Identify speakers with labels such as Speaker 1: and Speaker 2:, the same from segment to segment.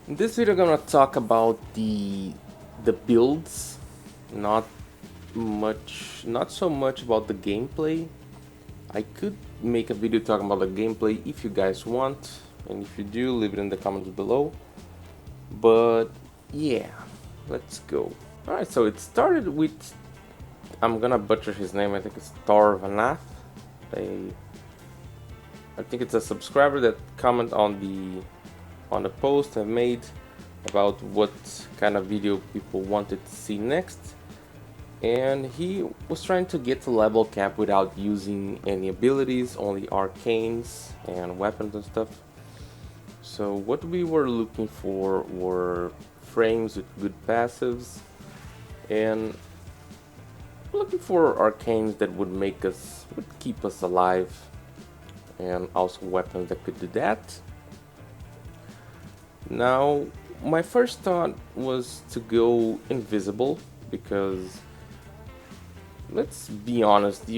Speaker 1: In this video, I'm gonna talk about the builds, not not so much about the gameplay. I could make a video talking about the gameplay if you guys want, and if you do, leave it in the comments below. But yeah, let's go. Alright, so it started with, I'm gonna butcher his name, I think it's Vanath. I, I think it's a subscriber that comment on the post I made about what kind of video people wanted to see next, and he was trying to get to level cap without using any abilities, only arcanes and weapons and stuff. So what we were looking for were frames with good passives, and looking for arcanes that would keep us alive, and also weapons that could do that. Now, my first thought was to go invisible because, let's be honest,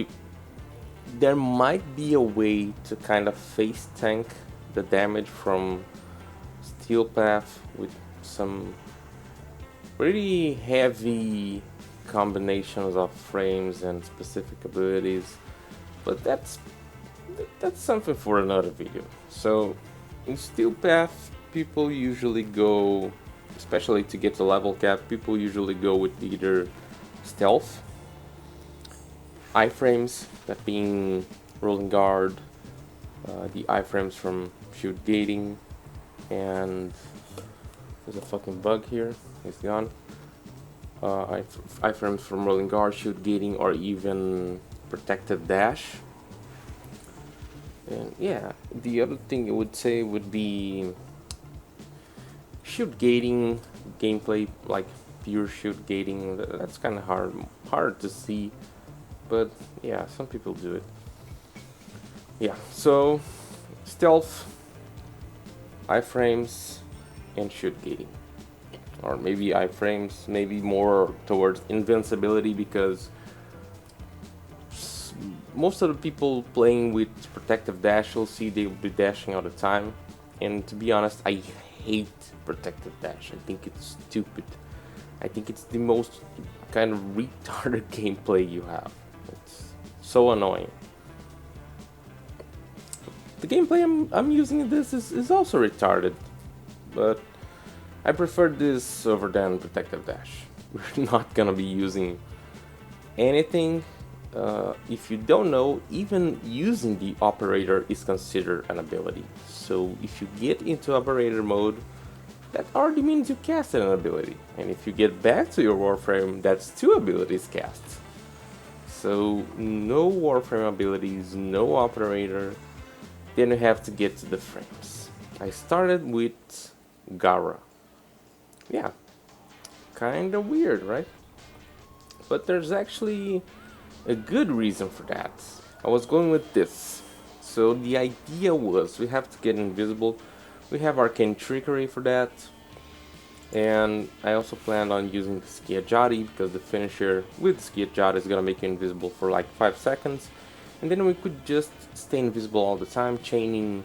Speaker 1: there might be a way to kind of face tank the damage from Steel Path with some pretty heavy combinations of frames and specific abilities, but that's something for another video. So in Steel Path, people usually go, especially to get to level cap, people usually go with either stealth, iframes, that being rolling guard, the iframes from shoot gating, and there's a fucking bug here, it's gone. Iframes from rolling guard, shoot gating, or even protected dash. And yeah, the other thing I would say would be shoot gating gameplay, like pure shoot gating. That's kind of hard to see, but yeah, some people do it. Yeah, so stealth, iframes, and shoot gating, or maybe iframes, maybe more towards invincibility, because most of the people playing with protective dash, you'll see they'll be dashing all the time, and to be honest, I hate protective dash. I think it's stupid. I think it's the most kind of retarded gameplay you have. It's so annoying. The gameplay I'm using in this is also retarded, but I prefer this over than protective dash. We're not gonna be using anything. If you don't know, even using the operator is considered an ability. So if you get into operator mode, that already means you casted an ability. And if you get back to your Warframe, that's two abilities cast. So no Warframe abilities, no operator, then you have to get to the frames. I started with Gara. Yeah, kinda weird, right? But there's actually a good reason for that. I was going with this. So the idea was we have to get invisible. We have arcane trickery for that. And I also planned on using the Skiajati because the finisher with Skiajati is gonna make you invisible for like 5 seconds. And then we could just stay invisible all the time, chaining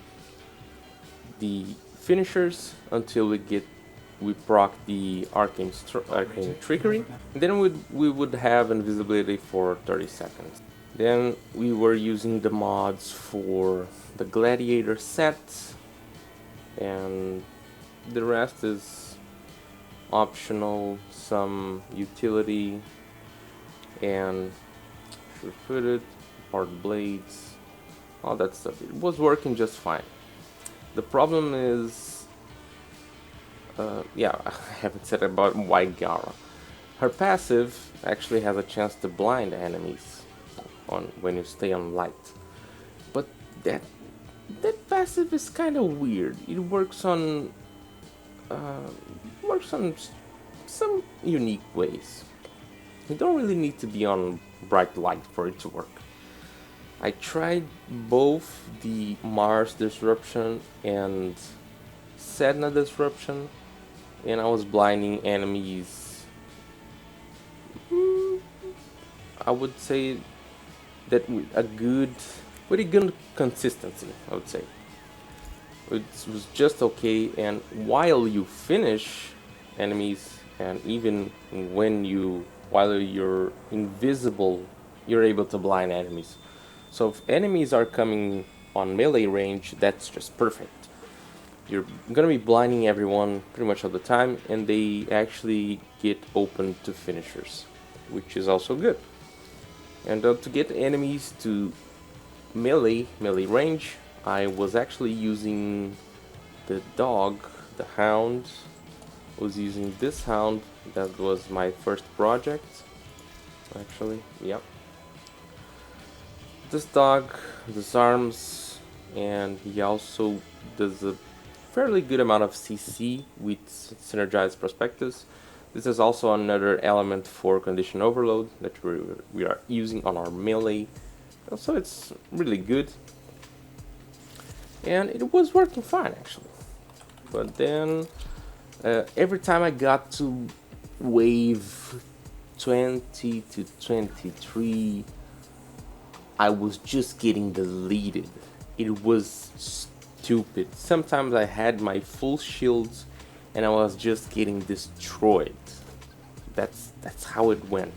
Speaker 1: the finishers until we proc the arcane trickery, and then we would have invisibility for 30 seconds. Then we were using the mods for the gladiator set, and the rest is optional, some utility, and sure-footed, part blades, all that stuff. It was working just fine. The problem is, yeah, I haven't said about why Gara. Her passive actually has a chance to blind enemies when you stay on light, but that passive is kind of weird. It works on some unique ways. You don't really need to be on bright light for it to work. I tried both the Mars disruption and Sedna disruption, and I was blinding enemies. I would say that with a good consistency, I would say. It was just okay, and while you finish enemies, and even while you're invisible, you're able to blind enemies. So if enemies are coming on melee range, that's just perfect. You're gonna be blinding everyone pretty much all the time, and they actually get open to finishers, which is also good. And to get enemies to melee range, I was actually using the dog, the hound. I was using this hound. That was my first project, actually. Yep. This dog disarms, and he also does a fairly good amount of CC with synergized prospectus. This is also another element for condition overload that we are using on our melee. So it's really good. And it was working fine actually. But then every time I got to wave 20 to 23, I was just getting deleted. It was stupid. Sometimes I had my full shields and I was just getting destroyed. That's how it went.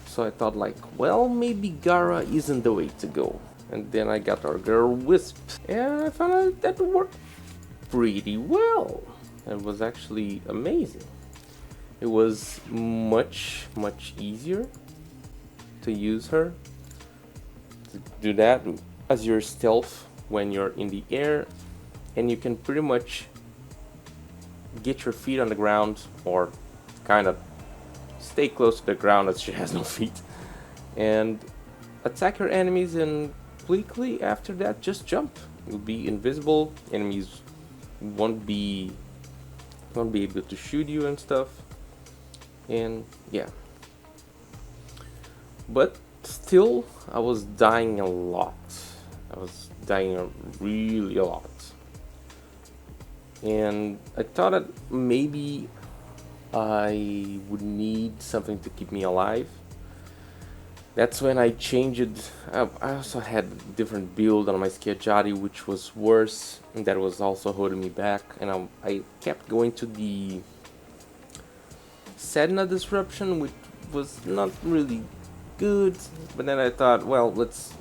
Speaker 1: So I thought like, well, maybe Gara isn't the way to go. And then I got our girl Wisp, and I found out that worked pretty well. It was actually amazing. It was much easier to use her, to do that as your stealth when you're in the air, and you can pretty much get your feet on the ground, or kind of stay close to the ground as she has no feet, and attack your enemies, and quickly after that just jump. You'll be invisible, enemies won't be able to shoot you and stuff, and yeah. But still, I was dying a lot. I was dying really a lot. And I thought that maybe I would need something to keep me alive. That's when I changed. I also had a different build on my Schiacciati, which was worse, and that was also holding me back. And I kept going to the Sedna Disruption, which was not really good. But then I thought, well, let's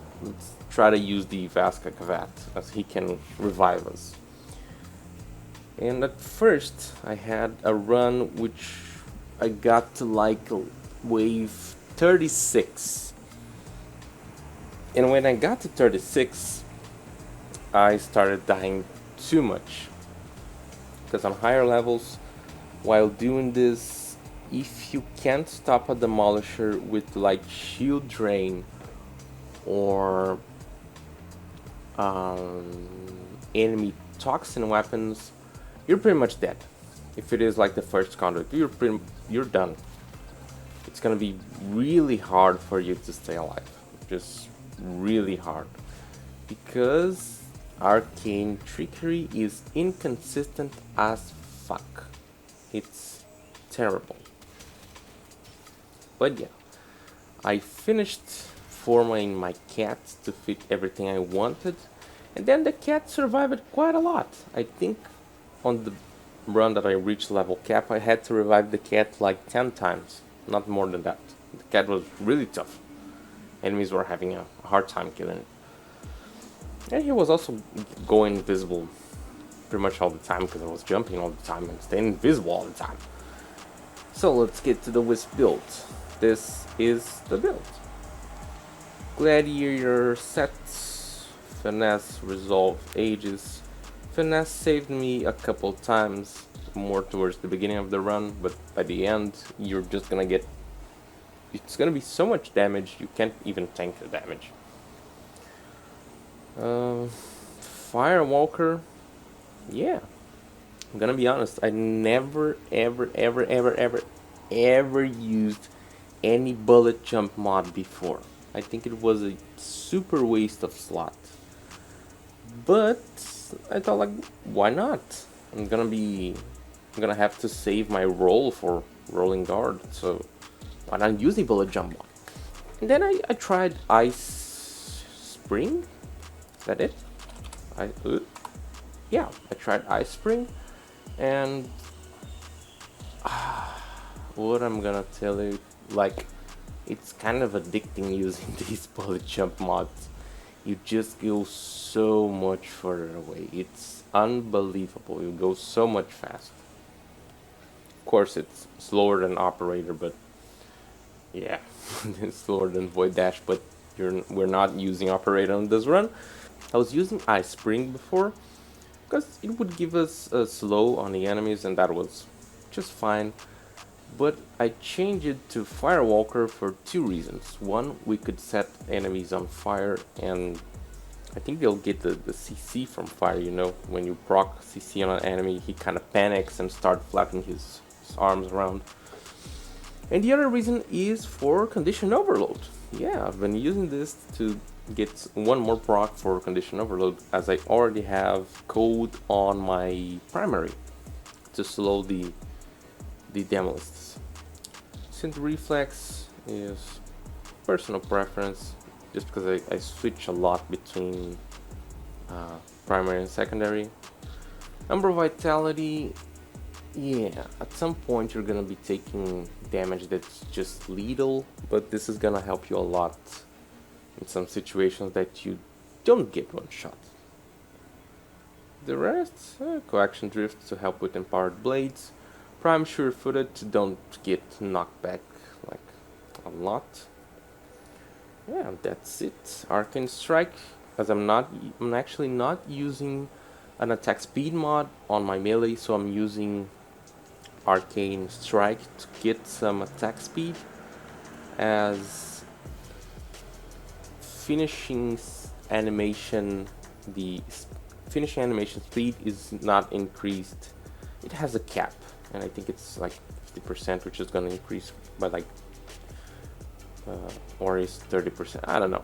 Speaker 1: try to use the Vasca Kavat, as he can revive us. And at first, I had a run which I got to like wave 36. And when I got to 36, I started dying too much. Because on higher levels, while doing this, if you can't stop a Demolisher with like Shield Drain or enemy Toxin weapons, you're pretty much dead. If it is like the first conduit, you're done. It's gonna be really hard for you to stay alive. Just really hard. Because Arcane Trickery is inconsistent as fuck. It's terrible. But yeah, I finished forming my cat to fit everything I wanted, and then the cat survived quite a lot. I think on the run that I reached level cap, I had to revive the cat like 10 times, not more than that. The cat was really tough. Enemies were having a hard time killing it. And he was also going invisible pretty much all the time because I was jumping all the time and staying invisible all the time. So let's get to the Wisp build. This is the build. Gladiator set, Finesse, Resolve, Aegis. Finesse saved me a couple times, more towards the beginning of the run, but by the end, you're just gonna get... It's gonna be so much damage, you can't even tank the damage. Firewalker, yeah. I'm gonna be honest, I never, ever used any bullet jump mod before. I think it was a super waste of slot. But I thought, like, why not? I'm gonna have to save my roll for rolling guard, so why not use the bullet jump mod? And then I tried Ice Spring. Is that it? yeah, I tried Ice Spring, and what I'm gonna tell you, like, it's kind of addicting using these bullet jump mods. You just go so much further away. It's unbelievable. You go so much fast. Of course, it's slower than Operator, but yeah, it's slower than Void Dash. But we're not using Operator on this run. I was using Ice Spring before because it would give us a slow on the enemies, and that was just fine. But I changed it to Firewalker for two reasons. One, we could set enemies on fire, and I think they'll get the CC from fire, you know. When you proc CC on an enemy, he kind of panics and starts flapping his arms around. And the other reason is for Condition Overload. Yeah, I've been using this to get one more proc for Condition Overload, as I already have code on my primary to slow the Demolists. Synth Reflex is personal preference, just because I switch a lot between primary and secondary. Number Vitality, yeah, at some point you're gonna be taking damage that's just lethal, but this is gonna help you a lot in some situations that you don't get one shot. The rest, Coaction Drift to help with Empowered Blades. Prime Sure-Footed to don't get knocked back like a lot. Yeah, that's it. Arcane Strike, as I'm actually not using an attack speed mod on my melee, so I'm using Arcane Strike to get some attack speed, as finishing animation, the finishing animation speed is not increased. It has a cap, and I think it's like 50%, which is going to increase by like or is 30%, I don't know.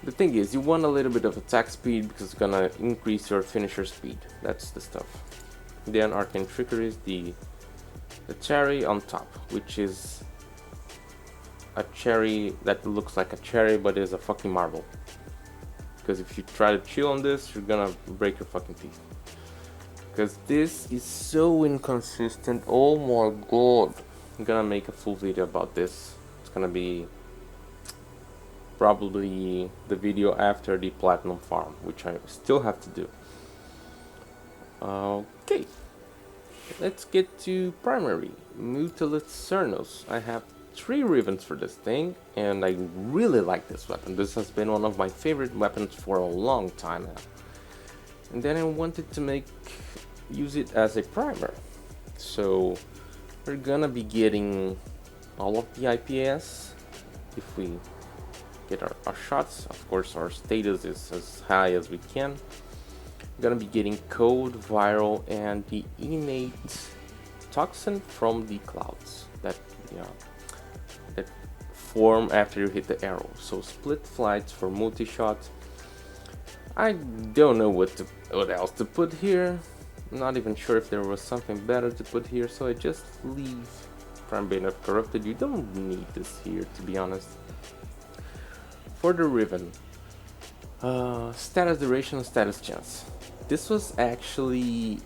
Speaker 1: The thing is, you want a little bit of attack speed because it's gonna increase your finisher speed. That's the stuff. Then Arcane Trickery is the cherry on top, which is a cherry that looks like a cherry but is a fucking marble. Because if you try to chill on this, you're gonna break your fucking teeth. Because this is so inconsistent. Oh my god. I'm gonna make a full video about this. It's gonna be probably the video after the platinum farm, which I still have to do. Okay, let's get to primary. Mutilate Cernos. I have 3 ribbons for this thing, and I really like this weapon. This has been one of my favorite weapons for a long time now. And then I wanted to use it as a primer. So we're gonna be getting all of the IPS if we get our shots. Of course, our status is as high as we can. We're gonna be getting Code, Viral, and the innate toxin from the clouds that form after you hit the arrow. So split flights for multi-shot. I don't know what else to put here. I'm not even sure if there was something better to put here, so I just leave Prime Bane of Corrupted. You don't need this here, to be honest. For the ribbon, status duration, status chance. This was actually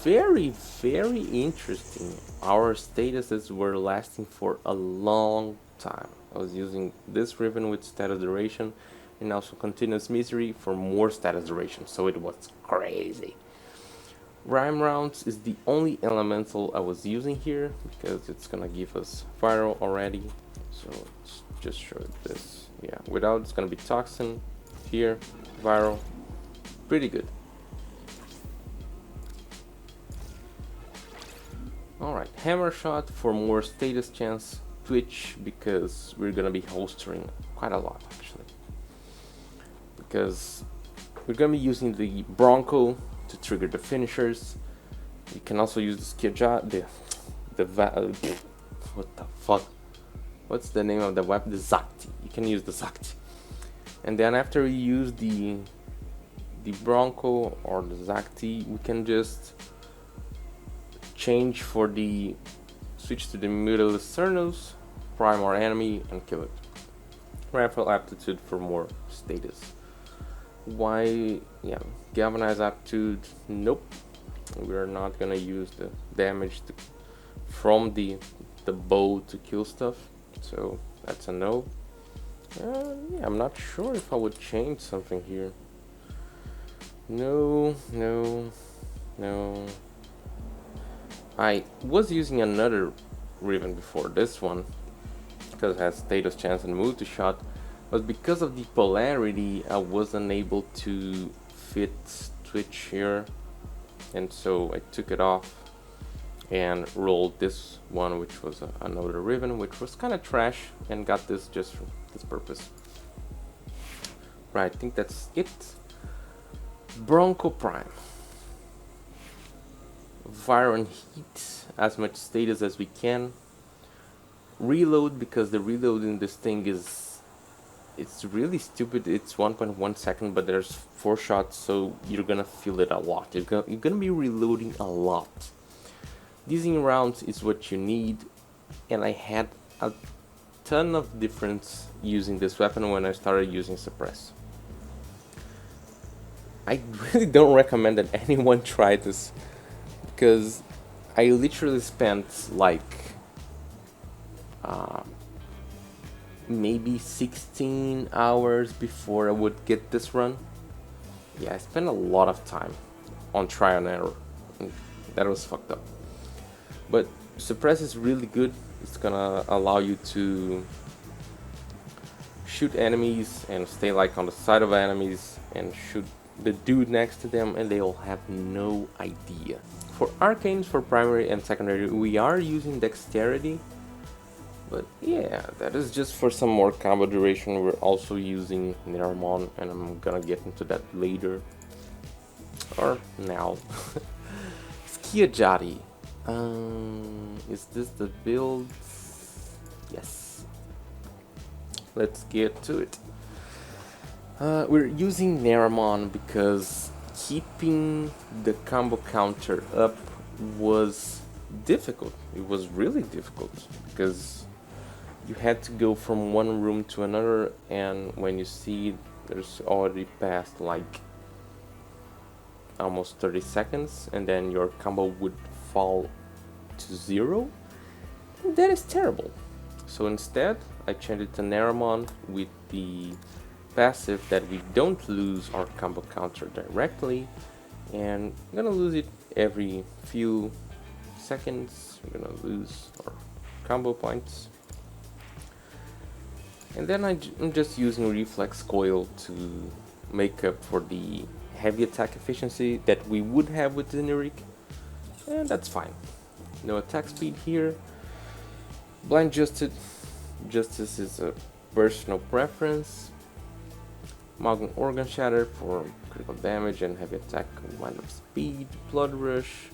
Speaker 1: very, very interesting. Our statuses were lasting for a long time. I was using this ribbon with status duration and also continuous misery for more status duration, so it was crazy. Rhyme rounds is the only elemental I was using here because it's gonna give us viral already. So let's just show this. Yeah, without it's gonna be toxin here, viral, pretty good. Alright, hammer shot for more status chance, twitch because we're gonna be holstering quite a lot actually. Because we're gonna be using the Bronco to trigger the finishers. You can also use the Skirja, what the fuck? What's the name of the weapon? The Zakti. You can use the Zakti. And then after we use the Bronco or the Zakti, we can just change for the switch to the Mutilate Cernos, prime our enemy and kill it. Rifle aptitude for more status. Why, yeah, galvanized aptitude, nope. We're not gonna use the damage from the bow to kill stuff, so that's a no. Yeah, I'm not sure if I would change something here. No, no, no. I was using another Riven before this one because it has status chance and move to shot, but because of the polarity I wasn't able to fit Twitch here, and so I took it off and rolled this one, which was another Riven, which was kind of trash, and got this just for this purpose. Right, I think that's it. Bronco Prime. Viron Heat, as much status as we can. Reload, because the reload in this thing it's really stupid. It's 1.1 second, but there's 4 shots, so you're gonna feel it a lot. You're gonna be reloading a lot. Using rounds is what you need, and I had a ton of difference using this weapon when I started using suppress. I really don't recommend that anyone try this, because I literally spent like maybe 16 hours before I would get this run. Yeah, I spent a lot of time on try and error. That was fucked up. But suppress is really good. It's gonna allow you to shoot enemies and stay like on the side of enemies and shoot the dude next to them, and they'll have no idea. For arcanes, for primary and secondary, we are using dexterity, but yeah, that is just for some more combo duration. We're also using Neramon, and I'm gonna get into that later, or now. Skiajari. Is this the build? Yes. Let's get to it. We're using Neramon because keeping the combo counter up was difficult. It was really difficult because you had to go from one room to another, and when you see there's already passed like almost 30 seconds, and then your combo would fall to 0. That is terrible. So instead, I changed it to Neramon with the passive that we don't lose our combo counter directly, and we're gonna lose it every few seconds. We're gonna lose our combo points, and then I'm just using reflex coil to make up for the heavy attack efficiency that we would have with Zeniric, and that's fine. No attack speed here. Blind Justice is a personal preference. Magnum Organ Shatter for critical damage and heavy attack, wind up speed. Blood Rush,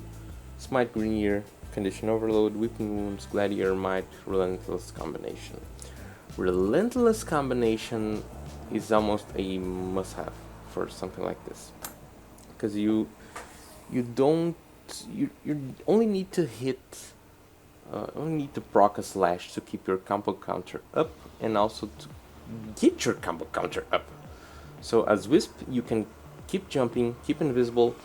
Speaker 1: Smite Grenier, Condition Overload, Whipping Wounds, Gladiator Might, Relentless Combination. Relentless Combination is almost a must-have for something like this, because you only need to hit, only need to proc a slash to keep your combo counter up, and also to get your combo counter up. So as Wisp, you can keep jumping, keep invisible,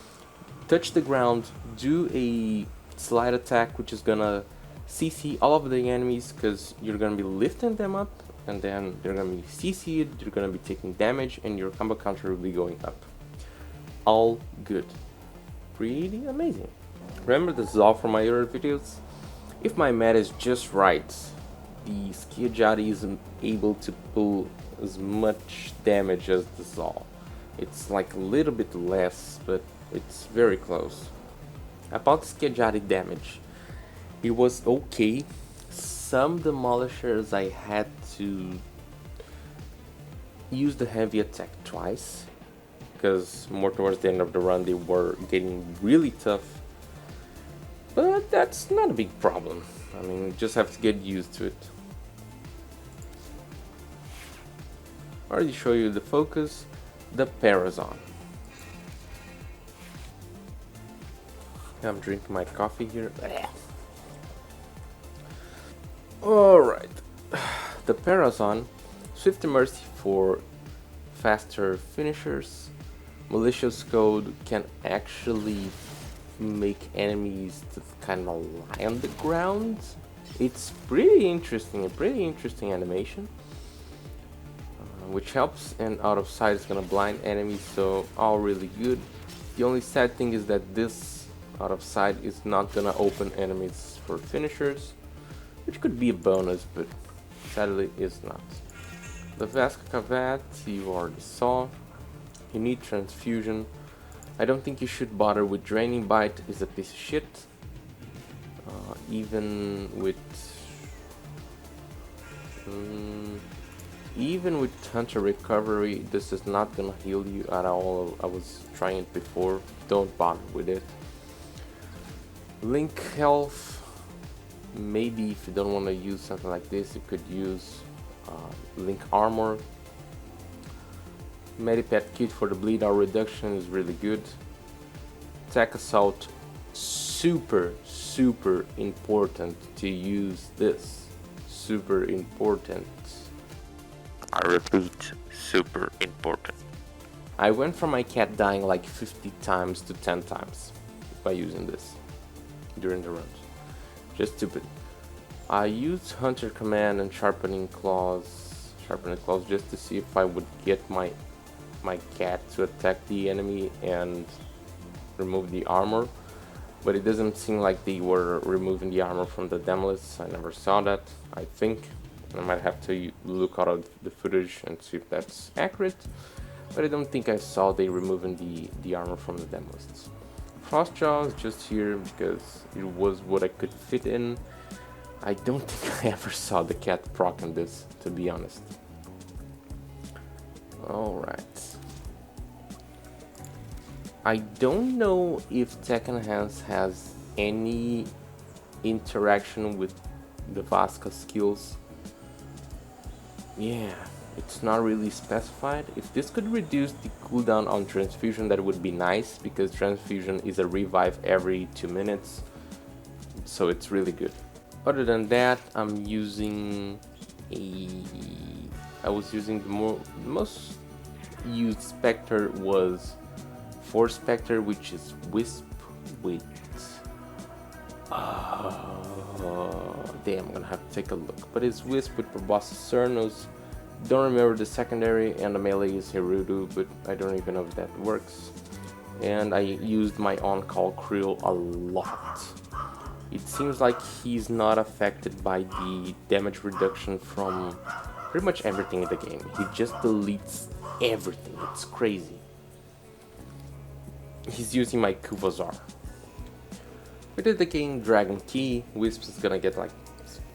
Speaker 1: touch the ground, do a slide attack, which is gonna CC all of the enemies, because you're gonna be lifting them up, and then they're gonna be CC'd, you're gonna be taking damage, and your combo counter will be going up. All good. Pretty amazing. Remember, this is all from my other videos. If my meta is just right, the Skiajari isn't able to pull as much damage as the Zal. It's like a little bit less, but it's very close. About Skiajari damage, it was okay. Some demolishers I had to use the heavy attack twice, because more towards the end of the run they were getting really tough. But that's not a big problem. I mean, you just have to get used to it. I already show you the focus, the Parazon. I'm drinking my coffee here. Alright. The Parazon, Swift Mercy for faster finishers. Malicious code can actually make enemies to kind of lie on the ground. It's pretty interesting, a pretty interesting animation, which helps, and out of sight is gonna blind enemies, so all really good. The only sad thing is that this out of sight is not gonna open enemies for finishers, which could be a bonus, but sadly is not. The Vasca Cavat you already saw. You need transfusion. I don't think you should bother with Draining Bite, is a piece of shit. Even with Hunter Recovery, this is not gonna heal you at all. I was trying it before, don't bother with it. Link Health, maybe if you don't want to use something like this, you could use Link Armor. Medipet Kit for the bleed out reduction is really good. Attack Assault, super important to use this. Super important. I repeat, super important. I went from my cat dying like 50 times to 10 times by using this during the runs. Just stupid. I used Hunter Command and Sharpening Claws just to see if I would get my cat to attack the enemy and remove the armor, but it doesn't seem like they were removing the armor from the Demoliths. I never saw that, I think. I might have to look out of the footage and see if that's accurate, but I don't think I saw they removing the armor from the Demoliths. Frostjaw is just here because it was what I could fit in. I don't think I ever saw the cat proc on this, to be honest. Alright. I don't know if Tech Enhance has any interaction with the Vasca skills. Yeah, it's not really specified. If this could reduce the cooldown on transfusion, that would be nice, because transfusion is a revive every 2 minutes, so it's really good. Other than that, I was using the most used Spectre was Force Spectre, which is Wisp with damn, I'm gonna have to take a look, but it's Wisp with Proboscis Cernos. Don't remember the secondary, and the melee is Gerudo, but I don't even know if that works. And I used my on-call Krill a lot. It seems like he's not affected by the damage reduction from pretty much everything in the game. He just deletes everything. It's crazy. He's using my Kuvazar. We did the game Dragon Key. Wisp is gonna get like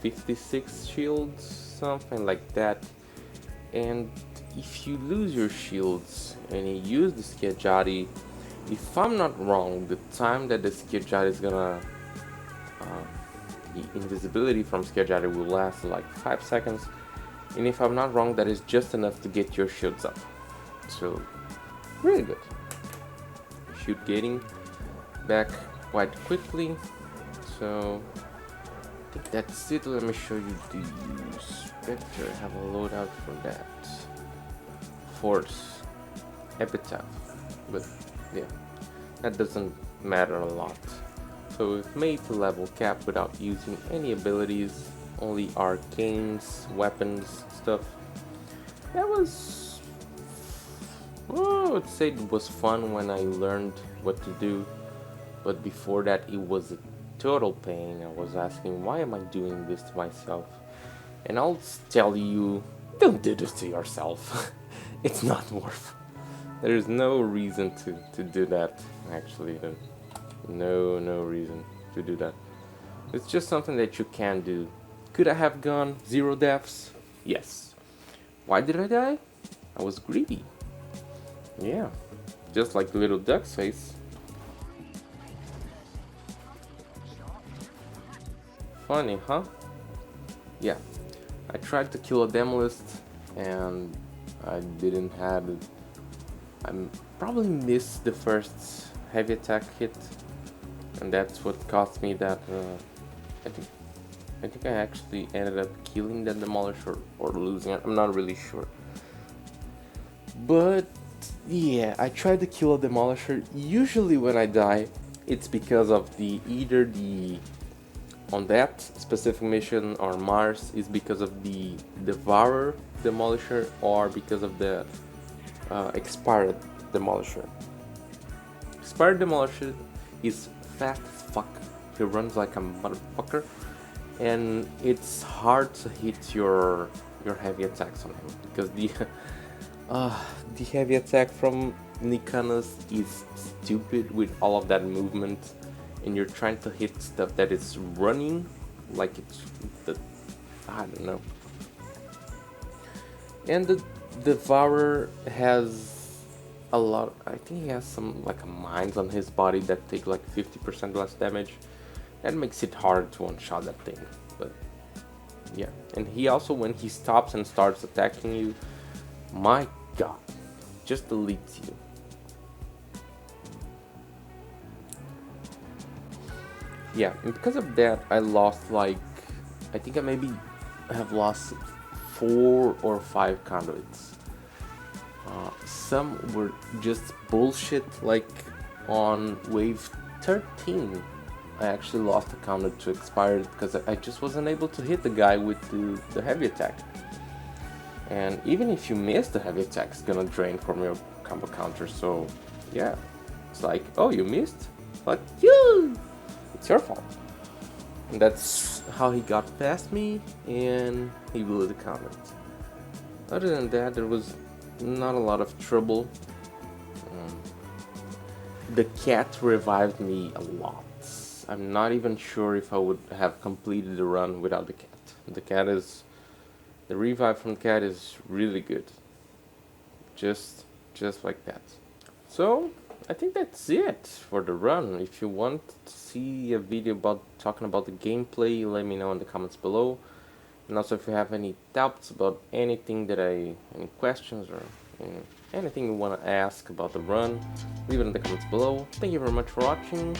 Speaker 1: 56 shields, something like that. And if you lose your shields and you use the Skijati, if I'm not wrong, the time that the Skijati is gonna the invisibility from Skijati will last like 5 seconds, and if I'm not wrong, that is just enough to get your shields up. So really good. Shoot getting back quite quickly. So I think that's it. Let me show you the Spectre. I have a loadout for that. Force Epitaph, but yeah, that doesn't matter a lot. So we've made the level cap without using any abilities, only arcanes, weapons, stuff. That was, well, I would say it was fun when I learned what to do, but before that it was a total pain. I was asking, why am I doing this to myself? And I'll tell you, don't do this to yourself. It's not worth it. There is no reason to do that, actually. No reason to do that. It's just something that you can do. Could I have gone 0 deaths? Yes. Why did I die? I was greedy. Yeah, just like the little duck's face. Funny, huh? Yeah, I tried to kill a Demolist and I didn't have it. I probably missed the first heavy attack hit, and that's what cost me that. I think I actually ended up killing that Demolisher or losing it. I'm not really sure. But yeah, I tried to kill a demolisher. Usually when I die, it's because of either the on that specific mission or Mars is because of the Devourer demolisher or because of the expired demolisher. Expired demolisher is fast as fuck. He runs like a motherfucker, and it's hard to hit your heavy attacks on him because the heavy attack from Nicanas is stupid with all of that movement, and you're trying to hit stuff that is running like it's I don't know. And the Devourer has a lot. I think he has some like mines on his body that take like 50% less damage. That makes it hard to one-shot that thing. But yeah, and he also, when he stops and starts attacking you, my god, just deletes you. Yeah, and because of that, I lost like, I think I maybe have lost 4 or 5 conduits. Some were just bullshit, like on wave 13. I actually lost a conduit to expired because I just wasn't able to hit the guy with the heavy attack. And even if you miss the heavy attack, it's gonna drain from your combo counter, so yeah. It's like, oh, you missed? Fuck you! It's your fault. And that's how he got past me, and he blew the conduit. Other than that, there was not a lot of trouble. The cat revived me a lot. I'm not even sure if I would have completed the run without the cat. The revive from the cat is really good. Just like that. So, I think that's it for the run. If you want to see a video about talking about the gameplay, let me know in the comments below. And also, if you have any doubts about anything any questions or anything you want to ask about the run, leave it in the comments below. Thank you very much for watching.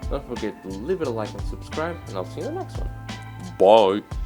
Speaker 1: Don't forget to leave it a like and subscribe, and I'll see you in the next one. Bye!